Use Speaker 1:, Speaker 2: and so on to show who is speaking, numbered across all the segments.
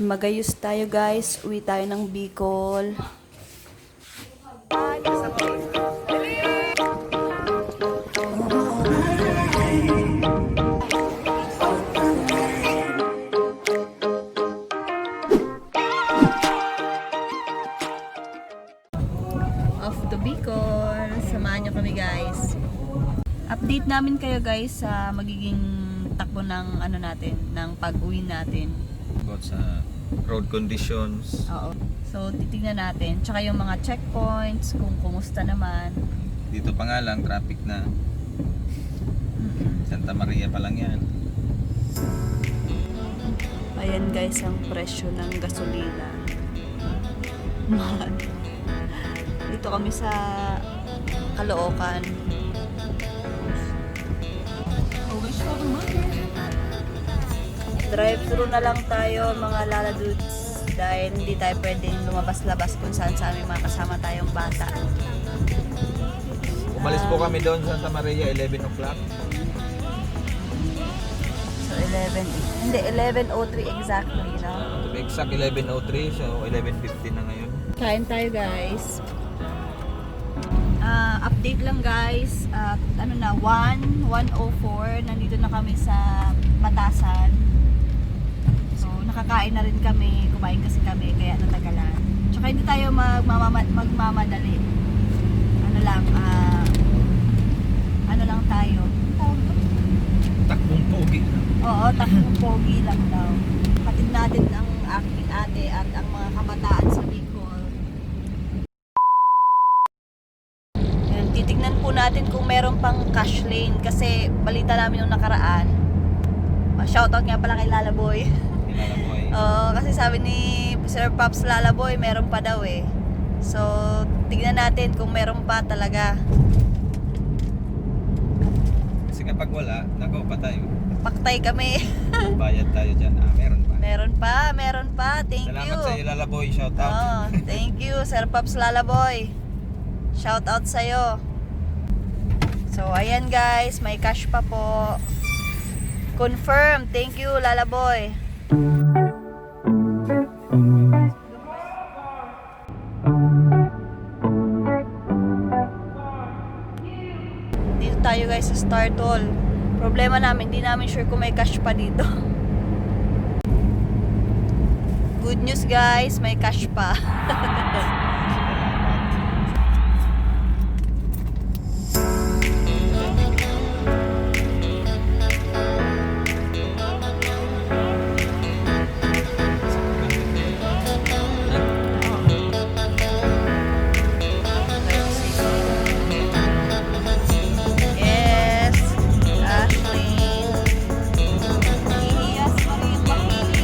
Speaker 1: Magayos tayo guys, uwi tayo ng Bicol. Off to Bicol, samahan nyo kami guys. Update namin kayo guys sa magiging takbo ng ano natin, ng pag-uwi natin.
Speaker 2: About sa road conditions.
Speaker 1: Oo. So, titignan natin. Tsaka yung mga checkpoints, kung kumusta naman.
Speaker 2: Dito pa nga lang, traffic na. Santa Maria pa lang yan.
Speaker 1: Ayan guys, ang presyo ng gasolina. Mahal. Dito kami sa Caloocan. Drive-thru na lang tayo mga Lala Dudes dahil hindi tayo pwedeng lumabas-labas kung saan sa aming mga kasama tayong bata.
Speaker 2: Umalis po kami doon sa Santa Maria 11 o'clock.
Speaker 1: So 11, hindi 11:03 exactly, no?
Speaker 2: To be exact 11:03, so 11:50 na ngayon.
Speaker 1: Kain tayo guys. Update lang guys. Ano na 1:04, nandito na kami sa Batasan. So nakakain na rin kami, kumain kasi kami kaya natagalan. Tsaka hindi tayo magmamadali. Ano lang ano lang tayo.
Speaker 2: Takbong pogi.
Speaker 1: Oo, takbong pogi lang daw. Patid natin ang aking ate at ang mga kabataan sa Bicol. Ayan, titignan po natin kung meron pang cash lane kasi balita namin yung nakaraan. Shoutout nga pala kay Lalaboy.
Speaker 2: Nilalaboy.
Speaker 1: Oo, kasi sabi ni Sir Pops Lalaboy meron pa daw eh. So, tignan natin kung meron pa talaga.
Speaker 2: Kasi kapag wala, nako patay.
Speaker 1: Paktay kami.
Speaker 2: Bayad tayo dyan. Meron pa.
Speaker 1: meron pa. Thank you.
Speaker 2: Salamat sa iyo, Lalaboy. Shout out.
Speaker 1: Oh, thank you, Sir Pops Lalaboy. Shout out sa'yo. So, ayan guys, may cash pa po. Confirm. Thank you, Lalaboy. Dito tayo guys sa Star Toll. Problema namin, hindi namin sure kung may cash pa dito. Good news guys, may cash pa. Yes, Ashley. Yes, Maria Pangili.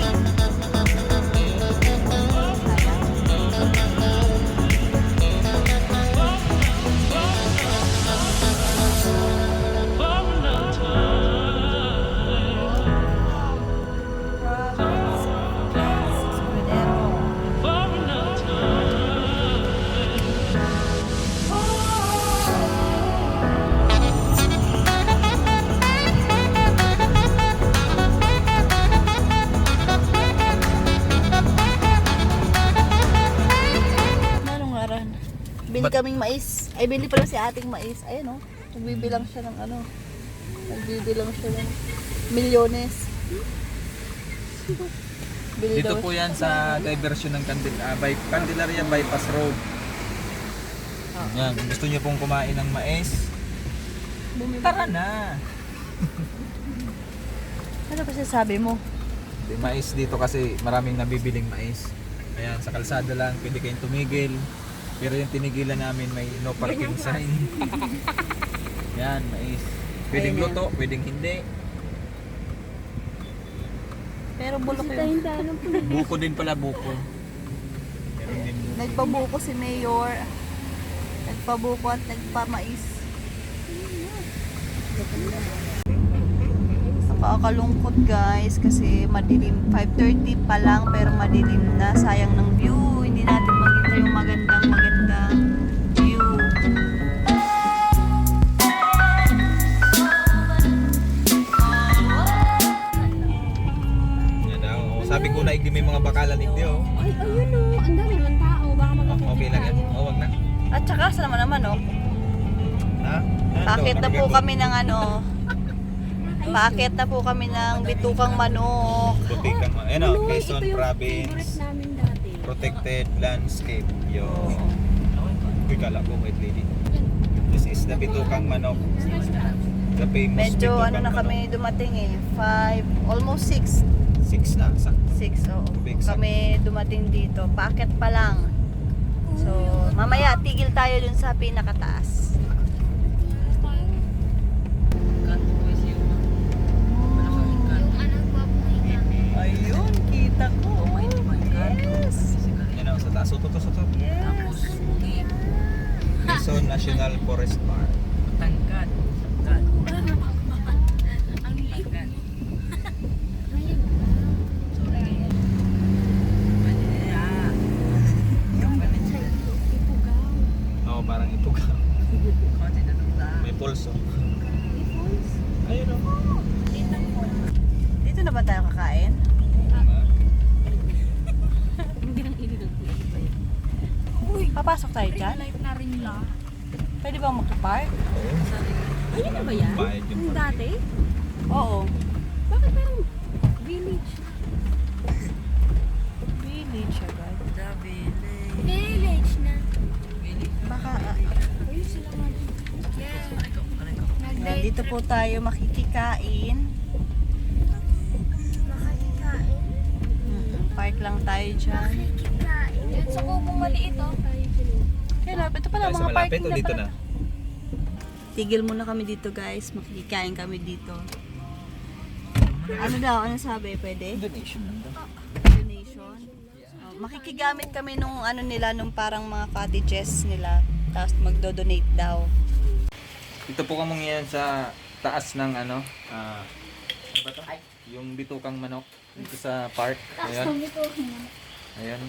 Speaker 1: Anong ngaran? Bili kaming mais. Ay, bili pala si ating mais. Ayun, oh. Nagbibilang siya ng ano. Nagbibilang siya ng milyones. Bili
Speaker 2: Dito
Speaker 1: daw
Speaker 2: po
Speaker 1: siya.
Speaker 2: yan sa diversion ng Candelaria Bypass Road. Yan, kung gusto niyo pong kumain ng mais,
Speaker 1: Bumili.
Speaker 2: tara na.
Speaker 1: Ano pa sabi mo?
Speaker 2: May mais dito kasi maraming nabibiling mais. Ayan, sa kalsada lang, pwede kayong tumigil. Pero yung tinigilan namin may no parking sign. Yan, mais. Pwedeng
Speaker 1: Ayan.
Speaker 2: luto, pwedeng hindi.
Speaker 1: Pero bulok yun.
Speaker 2: Buko din pala, buko. Meron din buko.
Speaker 1: Nagpabuko si Mayor. Nagpabuko at nagpamais. Nakakalungkot guys kasi madilim. 5:30 pa lang pero madilim na. Sayang ng view. Hindi natin makita yung magandang view.
Speaker 2: Yan daw. Sabi Sabi ko na hindi may mga bakalan hindi oh.
Speaker 3: Ay, ayun o. Ang dami naman tao. Baka magkakita
Speaker 2: Okay lang yan.
Speaker 3: tayo.
Speaker 2: Oh, wag na.
Speaker 1: At saka sa naman oh.
Speaker 2: Ha?
Speaker 1: Paakit na po kami ng ano. Paakit na po kami ng bitukang manok.
Speaker 2: Butikang ano,
Speaker 3: Uy,
Speaker 2: Quezon
Speaker 3: ito yung
Speaker 2: Province
Speaker 3: favorite namin dati.
Speaker 2: Protected Landscape. Yo. Uy, kala ko wait lady. This is the bitukang manok. The famous
Speaker 1: Medyo
Speaker 2: bitukang
Speaker 1: ano na
Speaker 2: manok.
Speaker 1: kami dumating eh. 5, almost 6.
Speaker 2: 6 na.
Speaker 1: 6, oo.
Speaker 2: Big
Speaker 1: Kami dumating dito. Paakit pa lang. So, mamaya tigil tayo dun sa pinakataas. Ayun, kita ko. Yes.
Speaker 2: Yan o, sa taas. Soto.
Speaker 1: Yes.
Speaker 2: Quezon National Forest Park. Oo, parang ipugaw. May pulso. Ayun o.
Speaker 1: Dito na ba tayo kakain? Papasok tayo dyan?
Speaker 3: Light na rin lang.
Speaker 1: Pwede bang magka-park?
Speaker 3: Ayun na ba yan?
Speaker 2: Bayad yung
Speaker 3: Yung dati?
Speaker 1: Oo.
Speaker 3: Bakit parang village?
Speaker 1: Village agad.
Speaker 3: Village na.
Speaker 1: Baka,
Speaker 3: Ayun sila nga dito.
Speaker 1: nandito po tayo makikikain.
Speaker 3: Makikikain.
Speaker 1: Park lang tayo dyan.
Speaker 3: Makikikain. Yan sa kubong maliit oh.
Speaker 1: Kaya ito pala,
Speaker 2: Tayo sa
Speaker 1: mga
Speaker 2: malapit
Speaker 1: parking
Speaker 2: o
Speaker 1: na
Speaker 2: dito
Speaker 1: pala.
Speaker 2: na?
Speaker 1: Tigil muna kami dito guys, makikikain kami dito. Ano daw, ano sabi, pwede?
Speaker 2: Donation lang daw.
Speaker 1: Donation? Oh, makikigamit kami nung ano nila, nung parang mga cottages nila. Tapos magdo-donate daw.
Speaker 2: Dito po kami ngayon sa taas ng ano, ano ba to? Yung bitukang manok dito sa park. Ayan. Ayan.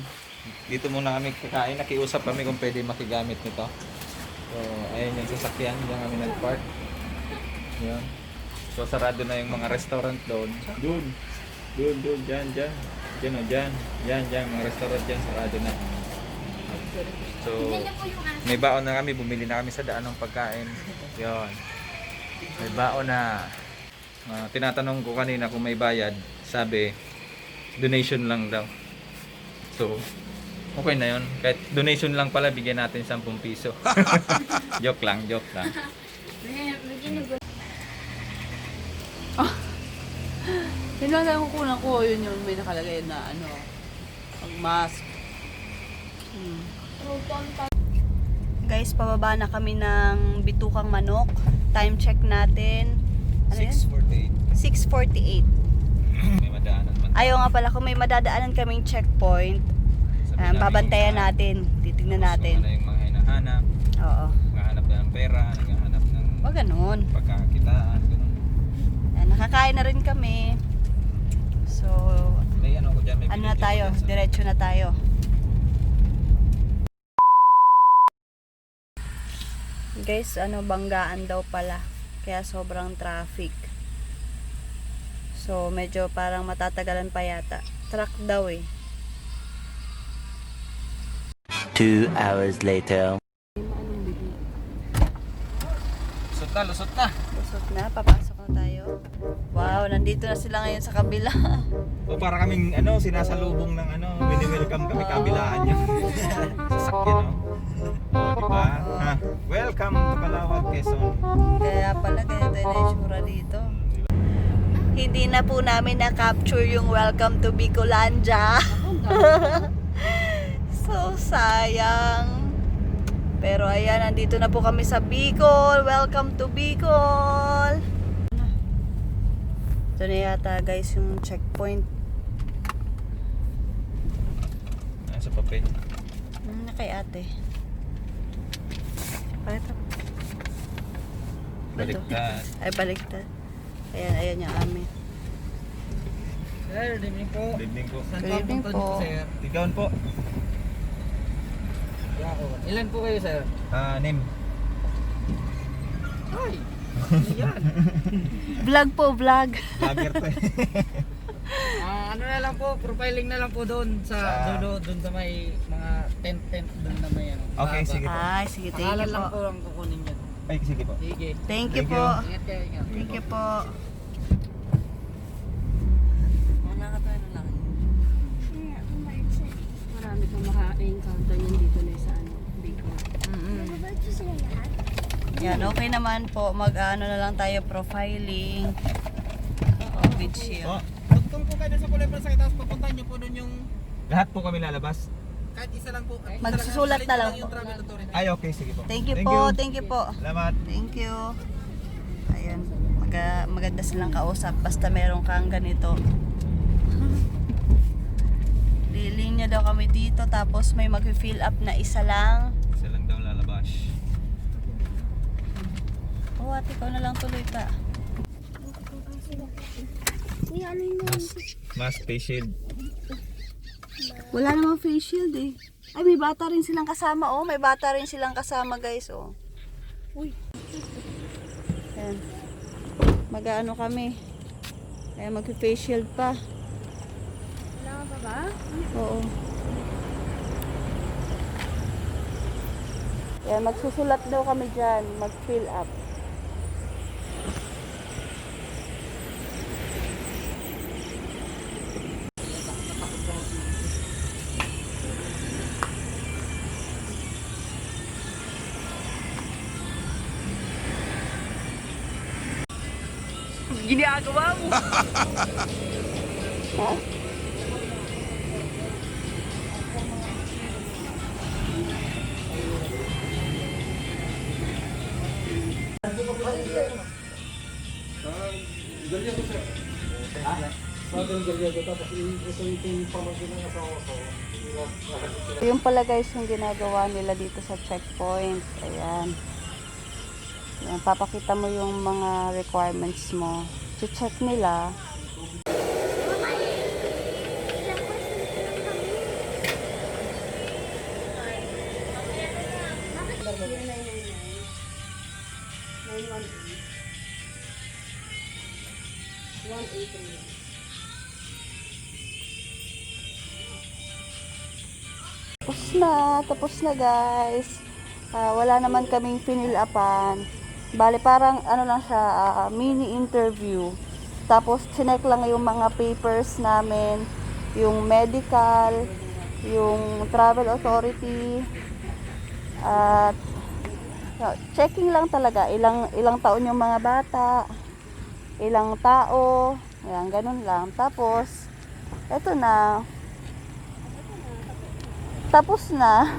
Speaker 2: Dito muna kami kakain. Nakiusap kami kung pwede makigamit nito. So, ayan yung sasakyan. Diyan kami nag-park. Ayan. So, sarado na yung mga restaurant doon. Doon. Dyan. Dyan o, dyan. Yan, mga restaurant dyan. Sarado na. So, may baon na kami. Bumili na kami sa daan ng pagkain. Yun. May baon na. Tinatanong ko kanina kung may bayad. Sabi, donation lang daw. So, okay na yun. Kahit donation lang pala, bigyan natin 10 piso. joke lang.
Speaker 1: Yun lang tayo kukunan ko, yun yung may nakalagay na ano, mask. Guys, pababa na kami ng bitukang manok. Time check natin. Ano yun?
Speaker 2: 6:48.
Speaker 1: 6:48.
Speaker 2: May madaanan man.
Speaker 1: Ayaw nga pala kung may madadaanan kaming checkpoint.
Speaker 2: Sabi namin
Speaker 1: Babantayan
Speaker 2: kung
Speaker 1: natin. Titignan
Speaker 2: gusto
Speaker 1: natin.
Speaker 2: na yung mga hinahanap.
Speaker 1: Oo.
Speaker 2: Naghahanap na ng pera. Naghahanap ng
Speaker 1: Wag ganun.
Speaker 2: pagkakakitaan. Ganun.
Speaker 1: Ayan, nakakain na rin kami. So,
Speaker 2: May ano ko dyan. May
Speaker 1: ano na
Speaker 2: binigyan
Speaker 1: tayo?
Speaker 2: ko dyan sa-
Speaker 1: Diretso na tayo. Guys, ano, banggaan daw pala. Kaya sobrang traffic. So, medyo parang matatagalan pa yata. Truck daw eh.
Speaker 4: 2 hours later.
Speaker 2: Lusot na.
Speaker 1: Lusot na, papasok na tayo. Wow, nandito na sila ngayon sa kabila.
Speaker 2: O para kaming ano, sinasalubong ng ano, wini-welcome kami kabilaan yung sasakyan, no? O, diba? Ha? Welcome to Calawag, Quezon.
Speaker 1: Kaya pala ganito yung itsura dito. Hindi na po namin na-capture yung welcome to Bicolandia. So sayang. Pero ayan, nandito na po kami sa Bicol. Welcome to Bicol. Ito na yata guys yung checkpoint.
Speaker 2: Ayan sa papel.
Speaker 1: Na kay ate. Pakita.
Speaker 2: Baliktad.
Speaker 1: Ay, baliktad. Ayan yung amin.
Speaker 5: Sir, good evening po.
Speaker 2: Good evening po.
Speaker 5: Saan
Speaker 1: Good evening
Speaker 5: po ang
Speaker 1: po.
Speaker 5: punta niyo, sir?
Speaker 2: Ikaw po.
Speaker 5: Ilan po kayo, sir?
Speaker 2: Name.
Speaker 5: Ay! Yan.
Speaker 1: Vlog po, vlog.
Speaker 2: Vlogger to eh.
Speaker 5: ano na lang po, profiling na lang po doon sa dulo, doon sa may mga tent doon na may ano.
Speaker 2: Okay,
Speaker 5: mahaba.
Speaker 2: sige po.
Speaker 1: Ay, sige, thank
Speaker 5: Pangalan
Speaker 1: you
Speaker 5: lang
Speaker 1: po.
Speaker 5: po ang kukunin yun.
Speaker 2: Ay, sige po.
Speaker 5: Sige.
Speaker 1: Thank you
Speaker 2: Thank
Speaker 1: po.
Speaker 2: you.
Speaker 5: Ingat kayo, ingat.
Speaker 1: Thank you po.
Speaker 5: Wala ka tayo na lang.
Speaker 3: Marami kang maka-encounter yan dito na sa ano, Bicol. Mababait po sila lahat?
Speaker 1: Yan, okay naman po. Mag-ano na lang tayo, profiling. With shield.
Speaker 2: Oh,
Speaker 6: Tugtong po kayo sa kulay sa tapos pupuntahan niyo po doon yung
Speaker 2: lahat po kami lalabas.
Speaker 6: kahit isa lang po.
Speaker 1: Magsusulat na lang
Speaker 6: yung
Speaker 1: po.
Speaker 6: travel authority.
Speaker 2: Ay, okay, sige po.
Speaker 1: Thank you po, thank you po.
Speaker 2: Salamat.
Speaker 1: Thank you. Ayan, maganda silang kausap basta meron kang ganito. Lilinya daw kami dito tapos may mag-fill up na isa lang.
Speaker 2: Isa lang daw lalabas.
Speaker 1: Oh, ate, ikaw na lang tuloy pa.
Speaker 3: Uy, ano yun?
Speaker 2: Mask, face shield.
Speaker 1: Wala namang face shield eh. Ay, may bata rin silang kasama oh. May bata rin silang kasama guys oh.
Speaker 3: Uy.
Speaker 1: Ayan. Mag-ano kami. Kaya mag-face shield pa.
Speaker 3: Wala ka pa ba?
Speaker 1: Oo. Kaya magsusulat daw kami dyan. Mag-fill up. Ginagawa mo. Yung pala guys yung ginagawa nila dito sa checkpoint. Ayan. Ayan, papakita mo yung mga requirements mo. Check nila. Tapos na guys. Wala naman kaming finilapan. Bale parang ano lang siya, mini interview. Tapos chinek lang yung mga papers namin, yung medical, yung travel authority. At checking lang talaga, ilang taon yung mga bata, ilang tao, yan ganun lang. Tapos eto na. Tapos na.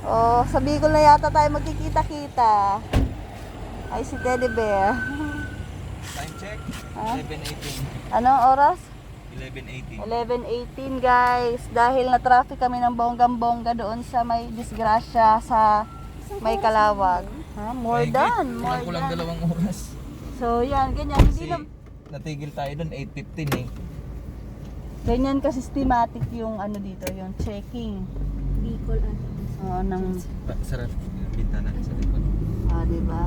Speaker 1: Oh, sa Bicol na yata tayo magkikita-kita. Ay, si Teddy Bear.
Speaker 2: Time check.
Speaker 1: Ha?
Speaker 2: 11:18.
Speaker 1: Anong oras?
Speaker 2: 11:18.
Speaker 1: 11:18 guys. Dahil na-traffic kami ng bonggang-bongga doon sa may disgrasya sa may Kalawag. Ha? More than.
Speaker 2: Kulang 2 oras.
Speaker 1: So, yan. Ganyan. Hindi
Speaker 2: Kasi
Speaker 1: na,
Speaker 2: natigil tayo doon 8:15 eh.
Speaker 1: ganyan ka systematic yung ano dito, yung checking.
Speaker 3: Bicol
Speaker 1: Ng
Speaker 2: Sarap yung bintana sa likod.
Speaker 1: diba?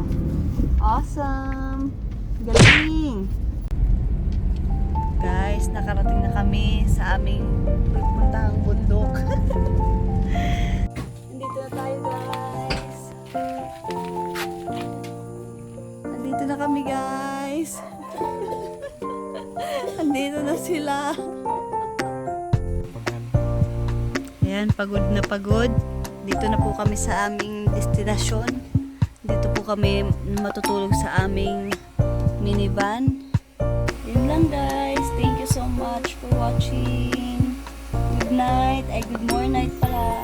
Speaker 1: Awesome! Galing! Guys, nakarating na kami sa aming pupuntahang bundok. Nandito na tayo guys. Nandito na kami guys. Nandito na sila. Ayan, pagod na pagod. Dito na po kami sa aming destinasyon. Dito po kami matutulog sa aming minivan. Yun lang guys. Thank you so much for watching. Good night. Ay, good morning pala.